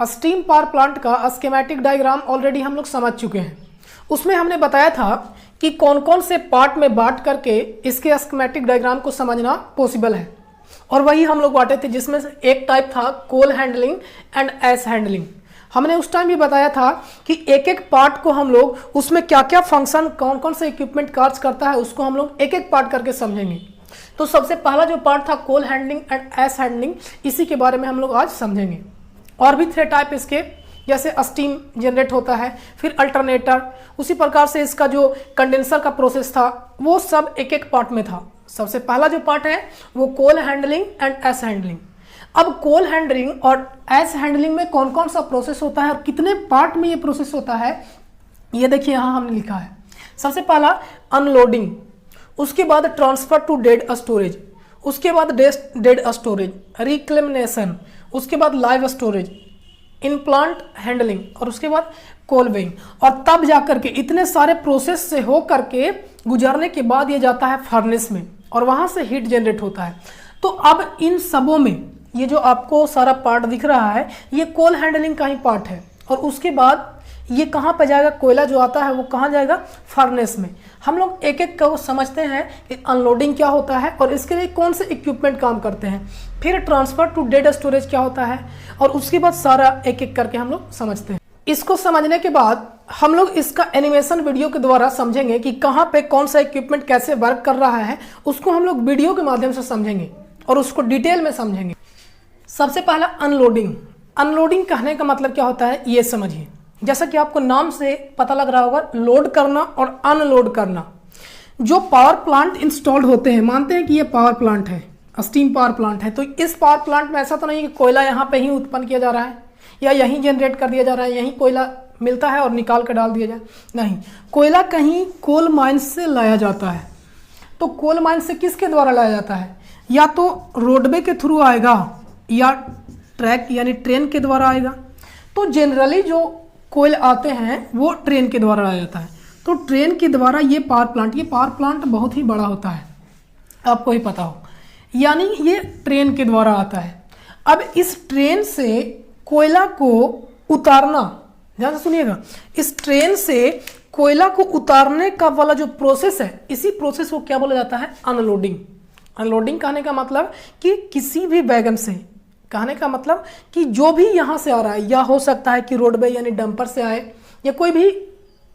Steam power plant का schematic diagram already हम लोग समझ चुके हैं। उसमें हमने बताया था कि कौन कौन से पार्ट में बांट करके इसके स्कीमेटिक डायग्राम को समझना पॉसिबल है, और वही हम लोग बांटे थे, जिसमें से एक टाइप था coal handling and ash handling. हमने उस टाइम भी बताया था कि एक एक पार्ट को हम लोग उसमें क्या क्या फंक्शन, कौन कौन से इक्विपमेंट कार्य करता है, उसको हम लोग एक एक पार्ट करके समझेंगे। तो सबसे पहला जो पार्ट था coal handling and ash handling, इसी के बारे में हम लोग आज समझेंगे। और भी थे टाइप इसके, जैसे स्टीम जनरेट होता है, फिर अल्टरनेटर, उसी प्रकार से इसका जो कंडेंसर का प्रोसेस था वो सब एक एक पार्ट में था। सबसे पहला जो पार्ट है वो coal handling and ash handling. अब कोल हैंडलिंग और एस हैंडलिंग में कौन कौन सा प्रोसेस होता है और कितने पार्ट में ये प्रोसेस होता है, ये देखिए यहाँ हमने लिखा है। सबसे पहला अनलोडिंग, उसके बाद ट्रांसफर टू डेड स्टोरेज, उसके बाद डेड स्टोरेज, रिक्लेमिनेशन, उसके बाद लाइव स्टोरेज, इनप्लांट हैंडलिंग, और उसके बाद कोल वेइंग। और तब जाकर के इतने सारे प्रोसेस से हो करके गुजरने के बाद ये जाता है फर्नेस में, और वहाँ से हीट जनरेट होता है। तो अब इन सबों में ये जो आपको सारा पार्ट दिख रहा है ये कोल हैंडलिंग का ही पार्ट है, और उसके बाद ये कहाँ पे जाएगा, कोयला जो आता है वो कहाँ जाएगा, फर्नेस में। हम लोग एक एक को समझते हैं कि अनलोडिंग क्या होता है और इसके लिए कौन से इक्विपमेंट काम करते हैं, फिर ट्रांसफर टू डेड स्टोरेज क्या होता है, और उसके बाद सारा एक एक करके हम लोग समझते हैं। इसको समझने के बाद हम लोग इसका एनिमेशन वीडियो के द्वारा समझेंगे कि कहाँ पे कौन सा इक्विपमेंट कैसे वर्क कर रहा है, उसको हम लोग वीडियो के माध्यम से समझेंगे और उसको डिटेल में समझेंगे। सबसे पहला अनलोडिंग। अनलोडिंग कहने का मतलब क्या होता है ये समझिए। जैसा कि आपको नाम से पता लग रहा होगा, लोड करना और अनलोड करना। जो पावर प्लांट इंस्टॉल्ड होते हैं, मानते हैं कि ये पावर प्लांट है, स्टीम पावर प्लांट है, तो इस पावर प्लांट में ऐसा तो नहीं कि कोयला यहाँ पे ही उत्पन्न किया जा रहा है या यहीं जनरेट कर दिया जा रहा है, यहीं कोयला मिलता है और निकाल कर डाल दिया जाए। नहीं, कोयला कहीं कोल माइन से लाया जाता है। तो कोल माइन से किसके द्वारा लाया जाता है, या तो रोडवे के थ्रू आएगा या ट्रैक यानी ट्रेन के द्वारा आएगा। तो जनरली जो कोयल आते हैं वो ट्रेन के द्वारा लाया जाता है। तो ट्रेन के द्वारा ये पावर प्लांट बहुत ही बड़ा होता है, आपको ही पता हो, यानी ये ट्रेन के द्वारा आता है। अब इस ट्रेन से कोयला को उतारना, ध्यान से सुनिएगा, इस ट्रेन से कोयला को उतारने का वाला जो प्रोसेस है, इसी प्रोसेस को क्या बोला जाता है, अनलोडिंग। अनलोडिंग कहने का मतलब कि किसी भी वैगन से, कहने का मतलब कि जो भी यहाँ से आ रहा है, या हो सकता है कि रोडवे यानी डंपर से आए या कोई भी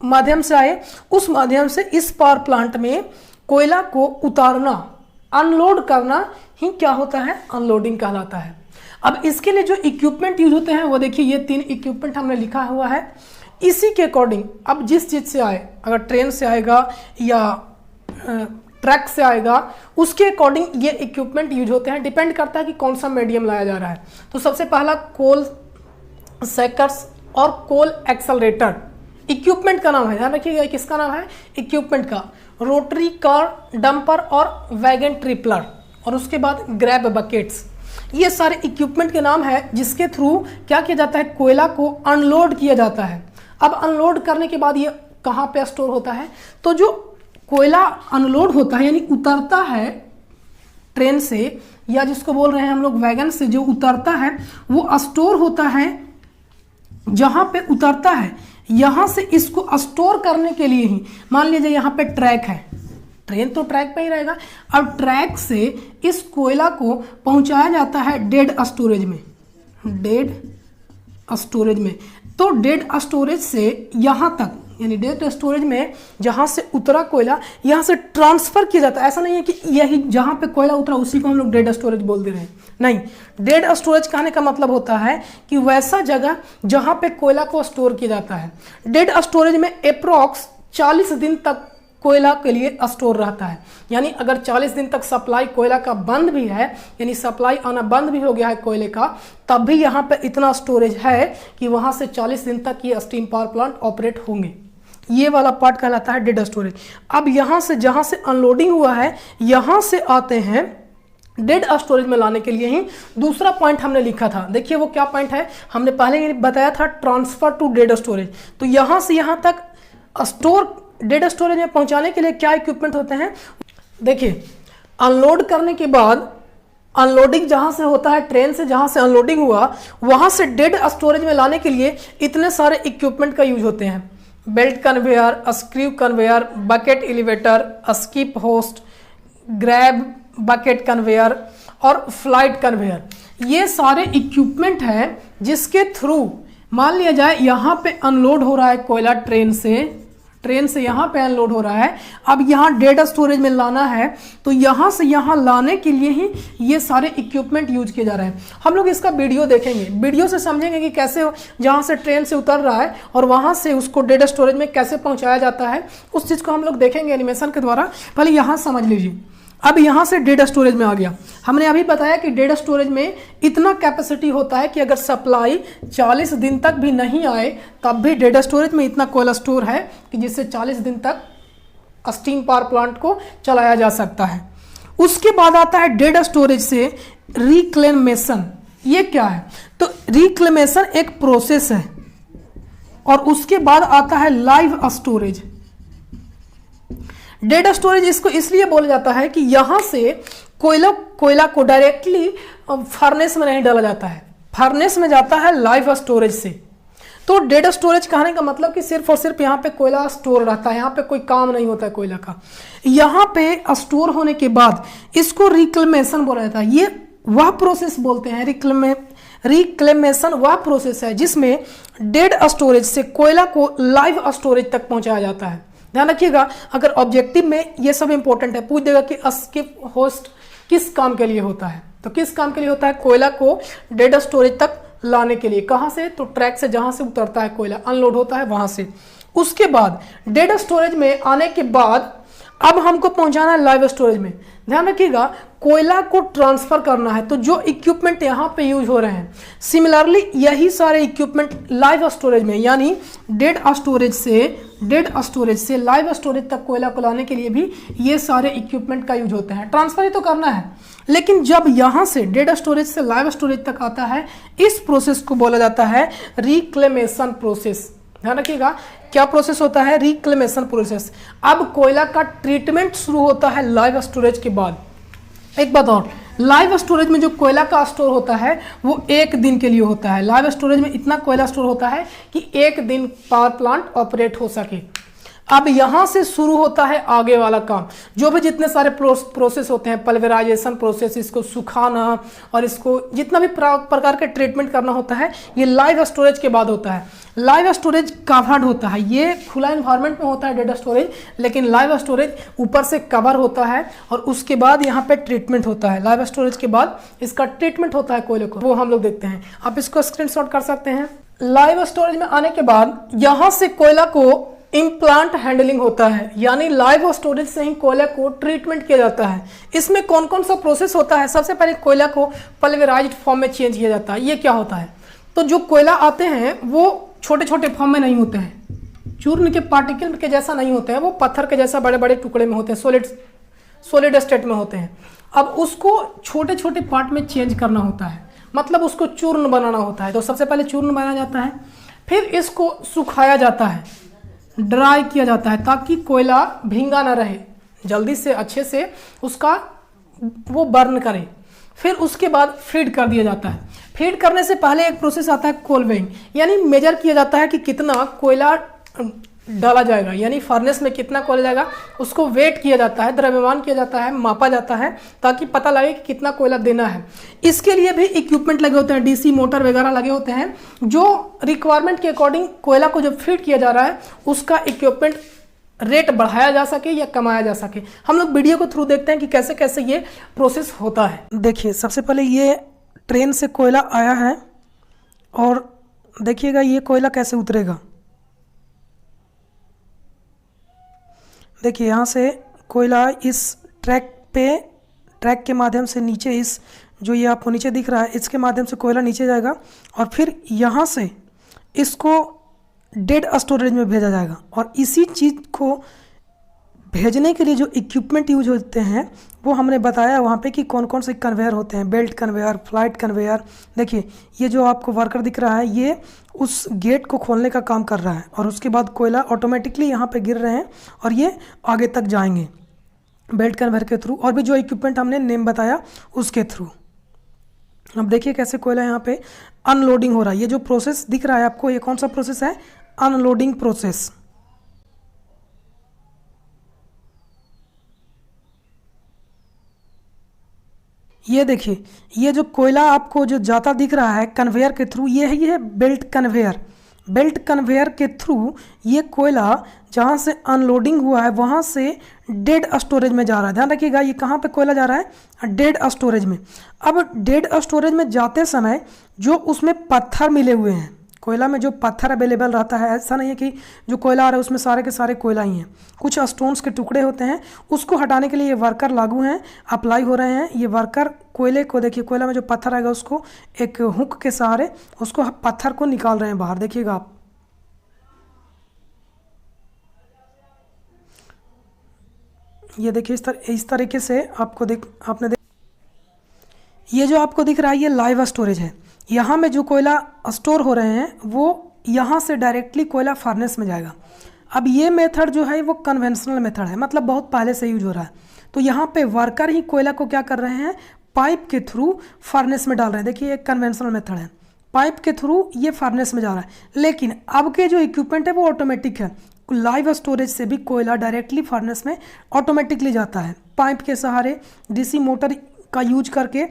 माध्यम से आए, उस माध्यम से इस पावर प्लांट में कोयला को उतारना, अनलोड करना ही क्या होता है, अनलोडिंग कहलाता है। अब इसके लिए जो इक्विपमेंट यूज होते हैं वो देखिए, ये 3 इक्विपमेंट हमने लिखा हुआ है। इसी के अकॉर्डिंग अब जिस चीज़ से आए, अगर ट्रेन से आएगा या ट्रक से आएगा, उसके अकॉर्डिंग ये इक्विपमेंट यूज होते हैं। डिपेंड करता है कि कौन सा मीडियम लाया जा रहा है। तो सबसे पहला कोल सेकर्स और कोल एक्सेलरेटर इक्विपमेंट का नाम है, ध्यान रखिएगा किसका नाम है, इक्विपमेंट का। रोटरी कार, डंपर और वैगन ट्रिपलर, और उसके बाद ग्रैब बकेट्स, ये सारे इक्विपमेंट के नाम है जिसके थ्रू क्या किया जाता है, कोयला को अनलोड किया जाता है। अब अनलोड करने के बाद ये कहाँ पे स्टोर होता है, तो जो कोयला अनलोड होता है यानी उतरता है ट्रेन से, या जिसको बोल रहे हैं हम लोग वैगन से, जो उतरता है वो स्टोर होता है जहां पे उतरता है। यहां से इसको स्टोर करने के लिए ही, मान लीजिए यहां पे ट्रैक है, ट्रेन तो ट्रैक पे ही रहेगा। अब ट्रैक से इस कोयला को पहुंचाया जाता है डेड स्टोरेज में, डेड स्टोरेज में। तो डेड स्टोरेज से यहां तक, यानी डेड स्टोरेज में जहां से उतरा कोयला यहां से ट्रांसफर किया जाता है। ऐसा नहीं है कि यही जहां पे कोयला उतरा उसी को हम लोग डेड स्टोरेज बोल दे रहे हैं, नहीं। डेड स्टोरेज कहने का मतलब होता है कि वैसा जगह जहां पे कोयला को स्टोर किया जाता है। डेड स्टोरेज में अप्रोक्स 40 दिन तक कोयला के लिए स्टोर रहता है। यानी अगर 40 दिन तक सप्लाई कोयला का बंद भी है, यानी सप्लाई आना बंद भी हो गया है कोयले का, तब भी यहाँ पे इतना स्टोरेज है कि वहाँ से 40 दिन तक ये स्टीम पावर प्लांट ऑपरेट होंगे। ये वाला पार्ट कहलाता है डेड स्टोरेज। अब यहाँ से जहाँ से अनलोडिंग हुआ है, यहाँ से आते हैं डेड स्टोरेज में लाने के लिए ही दूसरा पॉइंट हमने लिखा था। देखिए वो क्या पॉइंट है, हमने पहले ही बताया था, ट्रांसफर टू डेड स्टोरेज। तो यहाँ से यहाँ तक स्टोर, डेड स्टोरेज में पहुंचाने के लिए क्या इक्विपमेंट होते हैं, देखिए अनलोड करने के बाद अनलोडिंग जहां से होता है, ट्रेन से जहां से अनलोडिंग हुआ वहां से डेड स्टोरेज में लाने के लिए इतने सारे इक्विपमेंट का यूज होते हैं। Belt conveyor, screw conveyor, bucket elevator, skip host, grab bucket conveyor और फ्लाइट कन्वेयर। ये सारे इक्विपमेंट हैं जिसके थ्रू मान लिया जाए यहाँ पे अनलोड हो रहा है कोयला ट्रेन से यहाँ पे अनलोड हो रहा है। अब यहाँ डेड स्टोरेज में लाना है तो यहाँ से यहाँ लाने के लिए ही ये सारे इक्विपमेंट यूज किए जा रहे हैं। हम लोग इसका वीडियो देखेंगे, वीडियो से समझेंगे कि कैसे जहाँ से ट्रेन से उतर रहा है और वहाँ से उसको डेड स्टोरेज में कैसे पहुँचाया जाता है, उस चीज़ को हम लोग देखेंगे एनिमेशन के द्वारा। पहले यहाँ समझ लीजिए। अब यहाँ से डेड स्टोरेज में आ गया। हमने अभी बताया कि डेड स्टोरेज में इतना कैपेसिटी होता है कि अगर सप्लाई 40 दिन तक भी नहीं आए तब भी डेड स्टोरेज में इतना कोयला स्टोर है कि जिससे 40 दिन तक स्टीम पावर प्लांट को चलाया जा सकता है। उसके बाद आता है डेड स्टोरेज से रिक्लेमेशन। ये क्या है? तो रिक्लेमेशन एक प्रोसेस है। और उसके बाद आता है लाइव स्टोरेज। डेड स्टोरेज इसको इसलिए बोला जाता है कि यहां से कोयला को डायरेक्टली फर्नेस में नहीं डाला जाता है, फर्नेस में जाता है लाइव स्टोरेज से। तो डेड स्टोरेज कहने का मतलब कि सिर्फ और सिर्फ यहाँ पे कोयला स्टोर रहता है, यहाँ पे कोई काम नहीं होता है कोयला का। यहाँ पे स्टोर होने के बाद इसको रिक्लेमेशन बोला जाता है। ये वह प्रोसेस बोलते हैं, रिक्लेमेशन वह प्रोसेस है जिसमें डेड स्टोरेज से कोयला को लाइव स्टोरेज तक पहुंचाया जाता है। ध्यान रखिएगा, अगर ऑब्जेक्टिव में ये सब इंपॉर्टेंट है, पूछ देगा कि स्किप होस्ट किस काम के लिए होता है, तो किस काम के लिए होता है? कोयला को डेड स्टोरेज तक लाने के लिए। कहाँ से? तो ट्रैक से जहाँ से उतरता है कोयला, अनलोड होता है वहाँ से। उसके बाद डेड स्टोरेज में आने के बाद अब हमको पहुँचाना है लाइव स्टोरेज में। ध्यान रखिएगा, कोयला को ट्रांसफर करना है तो जो इक्विपमेंट यहाँ पे यूज हो रहे हैं, सिमिलरली यही सारे इक्विपमेंट लाइव स्टोरेज में, यानी डेड स्टोरेज से लाइव स्टोरेज तक कोयला को लाने के लिए भी ये सारे इक्विपमेंट का यूज होते हैं। ट्रांसफर ही तो करना है, लेकिन जब यहाँ से डेड स्टोरेज से लाइव स्टोरेज तक आता है, इस प्रोसेस को बोला जाता है रिक्लेमेशन प्रोसेस। ध्यान रखिएगा, क्या प्रोसेस होता है? Reclamation process. अब कोयला का ट्रीटमेंट शुरू होता है लाइव स्टोरेज के बाद। एक बात और, लाइव स्टोरेज में जो कोयला का स्टोर होता है वो 1 दिन के लिए होता है। लाइव स्टोरेज में इतना कोयला स्टोर होता है कि 1 दिन पावर प्लांट ऑपरेट हो सके। अब यहां से शुरू होता है आगे वाला काम, जो भी जितने सारे प्रोसेस होते हैं, पल्वेराइजेशन प्रोसेस, इसको सुखाना और इसको जितना भी प्रकार के ट्रीटमेंट करना होता है, ये लाइव स्टोरेज के बाद होता है। लाइव स्टोरेज कवर्ड होता है, ये खुला इन्वायरमेंट में होता है डेड स्टोरेज, लेकिन लाइव स्टोरेज ऊपर से कवर होता है और उसके बाद यहाँ पे ट्रीटमेंट होता है। लाइव स्टोरेज के बाद इसका ट्रीटमेंट होता है कोयले को, वो हम लोग देखते हैं। आप इसको स्क्रीनशॉट कर सकते हैं। लाइव स्टोरेज में आने के बाद यहाँ से कोयला को इम्प्लांट हैंडलिंग होता है, यानी लाइव स्टोरेज से ही कोयला को ट्रीटमेंट किया जाता है। इसमें कौन कौन सा प्रोसेस होता है? सबसे पहले कोयला को पल्वेराइज्ड फॉर्म में चेंज किया जाता है। ये क्या होता है? तो जो कोयला आते हैं वो छोटे छोटे फॉर्म में नहीं होते हैं, चूर्ण के पार्टिकल के जैसा नहीं होते हैं, वो पत्थर के जैसा बड़े बड़े टुकड़े में होते हैं, सॉलिड स्टेट में होते हैं। अब उसको छोटे छोटे पार्ट में चेंज करना होता है, मतलब उसको चूर्ण बनाना होता है। तो सबसे पहले चूर्ण बनाया जाता है, फिर इसको सुखाया जाता है, ड्राई किया जाता है ताकि कोयला भींगा ना रहे, जल्दी से अच्छे से उसका वो बर्न करे। फिर उसके बाद फीड कर दिया जाता है। फीड करने से पहले एक प्रोसेस आता है कोल वेइंग, यानी मेजर किया जाता है कि कितना कोयला डाला जाएगा, यानी फर्नेस में कितना कोयला जाएगा, उसको वेट किया जाता है, द्रव्यमान किया जाता है, मापा जाता है ताकि पता लगे कि कितना कोयला देना है। इसके लिए भी इक्विपमेंट लगे होते हैं, डीसी मोटर वगैरह लगे होते हैं, जो रिक्वायरमेंट के अकॉर्डिंग कोयला को जब फीड किया जा रहा है उसका इक्विपमेंट रेट बढ़ाया जा सके या कमाया जा सके। हम लोग वीडियो को थ्रू देखते हैं कि कैसे कैसे ये प्रोसेस होता है। देखिए, सबसे पहले ये ट्रेन से कोयला आया है और देखिएगा ये कोयला कैसे उतरेगा। देखिए, यहाँ से कोयला इस ट्रैक के माध्यम से नीचे, इस जो ये आपको नीचे दिख रहा है, इसके माध्यम से कोयला नीचे जाएगा और फिर यहाँ से इसको डेड स्टोरेज में भेजा जाएगा। और इसी चीज़ को भेजने के लिए जो इक्विपमेंट यूज होते हैं वो हमने बताया वहाँ पे कि कौन कौन से कन्वेयर होते हैं, बेल्ट कन्वेयर, फ्लाइट कन्वेयर। देखिए, ये जो आपको वर्कर दिख रहा है ये उस गेट को खोलने का काम कर रहा है और उसके बाद कोयला ऑटोमेटिकली यहाँ पे गिर रहे हैं और ये आगे तक जाएंगे बेल्ट कन्वेयर के थ्रू, और भी जो इक्विपमेंट हमने नेम बताया उसके थ्रू। अब देखिए कैसे कोयला यहाँ पे अनलोडिंग हो रहा है। ये जो प्रोसेस दिख रहा है आपको, ये कौन सा प्रोसेस है? Unloading process. ये देखिए, ये जो कोयला आपको जो जाता दिख रहा है कन्वेयर के थ्रू, ये है बेल्ट कन्वेयर। बेल्ट कन्वेयर के थ्रू ये कोयला जहाँ से अनलोडिंग हुआ है वहाँ से डेड स्टोरेज में जा रहा है। ध्यान रखिएगा, ये कहाँ पे कोयला जा रहा है? डेड स्टोरेज में। अब डेड स्टोरेज में जाते समय जो उसमें पत्थर मिले हुए हैं, कोयला में जो पत्थर अवेलेबल रहता है, ऐसा नहीं है कि जो कोयला आ रहा है उसमें सारे के सारे कोयला ही हैं, कुछ स्टोन्स के टुकड़े होते हैं, उसको हटाने के लिए ये वर्कर लागू हैं, अप्लाई हो रहे हैं। ये वर्कर कोयले को, देखिए कोयला में जो पत्थर आएगा उसको एक हुक के सहारे उसको पत्थर को निकाल रहे हैं बाहर। देखिएगा आप, ये देखिए इस तरीके से आपको ये जो आपको दिख रहा है ये लाइव स्टोरेज है। यहाँ में जो कोयला स्टोर हो रहे हैं वो यहाँ से डायरेक्टली कोयला फर्नेस में जाएगा। अब ये मेथड जो है वो कन्वेंशनल मेथड है, मतलब बहुत पहले से यूज हो रहा है। तो यहाँ पे वर्कर ही कोयला को क्या कर रहे हैं? पाइप के थ्रू फर्नेस में डाल रहे हैं। देखिए एक कन्वेंशनल मेथड है, पाइप के थ्रू ये फर्नेस में जा रहा है। लेकिन अब के जो इक्विपमेंट है वो ऑटोमेटिक है। लाइव स्टोरेज से भी कोयला डायरेक्टली फर्नेस में ऑटोमेटिकली जाता है, पाइप के सहारे डीसी मोटर का यूज करके,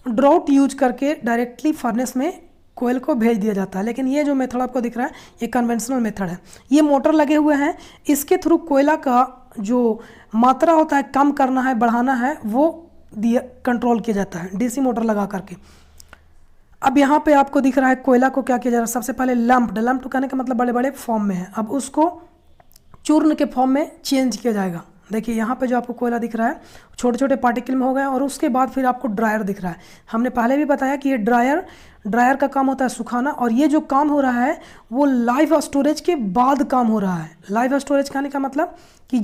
ड्राउट यूज करके डायरेक्टली फर्नेस में कोयल को भेज दिया जाता है। लेकिन ये जो मेथड आपको दिख रहा है ये कन्वेंशनल मेथड है। ये मोटर लगे हुए हैं, इसके थ्रू कोयला का जो मात्रा होता है कम करना है बढ़ाना है वो कंट्रोल किया जाता है डीसी मोटर लगा करके। अब यहाँ पे आपको दिख रहा है कोयला को क्या किया जा रहा है? सबसे पहले लंप्ड कहने का मतलब बड़े बड़े फॉर्म में है, अब उसको चूर्ण के फॉर्म में चेंज किया जाएगा। देखिए यहाँ पे जो आपको कोयला दिख रहा है छोटे छोटे पार्टिकल में हो गया, और उसके बाद फिर आपको ड्रायर दिख रहा है। हमने पहले भी बताया कि ये ड्रायर का काम होता है सुखाना, और ये जो काम हो रहा है वो लाइव स्टोरेज के बाद काम हो रहा है। लाइव स्टोरेज कहने का मतलब कि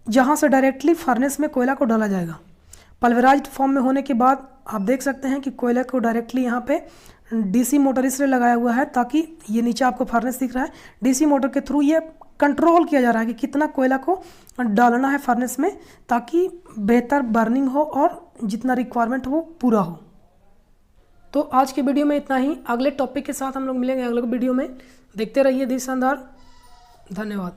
जहाँ से डायरेक्टली फर्नेस में कोयला को डाला जाएगा। पल्वराइज्ड फॉर्म में होने के बाद आप देख सकते हैं कि कोयले को डायरेक्टली यहाँ पे डीसी मोटर इसलिए लगाया हुआ है ताकि ये नीचे आपको फर्नेस दिख रहा है, डीसी मोटर के थ्रू ये कंट्रोल किया जा रहा है कि कितना कोयला को डालना है फर्नेस में ताकि बेहतर बर्निंग हो और जितना रिक्वायरमेंट हो पूरा हो। तो आज के वीडियो में इतना ही। अगले टॉपिक के साथ हम लोग मिलेंगे अगले वीडियो में। देखते रहिए दिस शानदार। धन्यवाद।